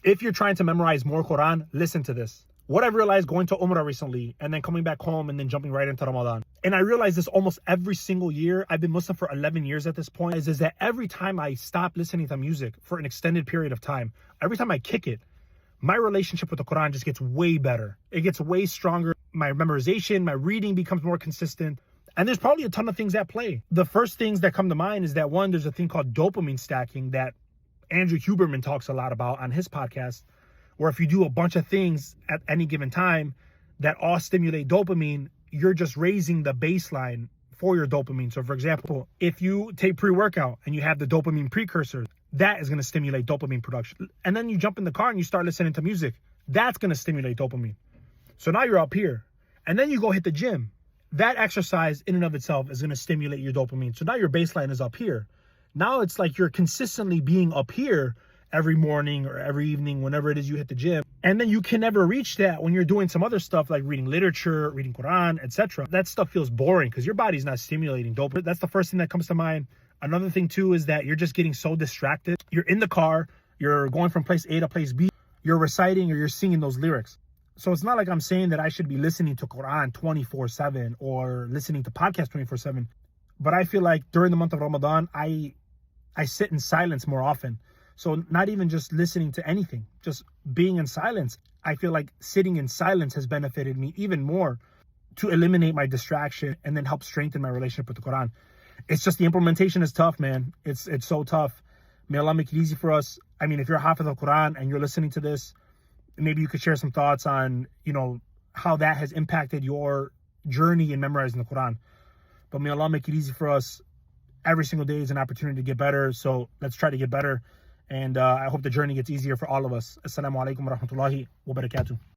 If you're trying to memorize more Quran, listen to this. What I've realized going to Umrah recently and then coming back home and then jumping right into Ramadan. And I realize this almost every single year. I've been Muslim for 11 years at this point. Is that every time I stop listening to music for an extended period of time, every time I kick it, my relationship with the Quran just gets way better. It gets way stronger. My memorization, my reading becomes more consistent. And there's probably a ton of things at play. The first things that come to mind is that one, there's a thing called dopamine stacking that Andrew Huberman talks a lot about on his podcast, where if you do a bunch of things at any given time that all stimulate dopamine, you're just raising the baseline for your dopamine. So for example, if you take pre-workout and you have the dopamine precursor, that is going to stimulate dopamine production. And then you jump in the car and you start listening to music. That's going to stimulate dopamine. So now you're up here. And then you go hit the gym. That exercise in and of itself is going to stimulate your dopamine. So now your baseline is up here. Now it's like you're consistently being up here every morning or every evening, whenever it is you hit the gym. And then you can never reach that when you're doing some other stuff like reading literature, reading Quran, etc. That stuff feels boring because your body's not stimulating dopamine. That's the first thing that comes to mind. Another thing too is that you're just getting so distracted. You're in the car, you're going from place A to place B, you're reciting or you're singing those lyrics. So it's not like I'm saying that I should be listening to Quran 24/7 or listening to podcasts 24/7. But I feel like during the month of Ramadan, I sit in silence more often. So not even just listening to anything, just being in silence. I feel like sitting in silence has benefited me even more to eliminate my distraction and then help strengthen my relationship with the Quran. It's just the implementation is tough, man. It's so tough. May Allah make it easy for us. I mean, if you're a Hafiz of Quran and you're listening to this, maybe you could share some thoughts on, how that has impacted your journey in memorizing the Quran. But may Allah make it easy for us. Every single day is an opportunity to get better. So let's try to get better. And I hope the journey gets easier for all of us. Assalamu alaikum wa rahmatullahi wa barakatuh.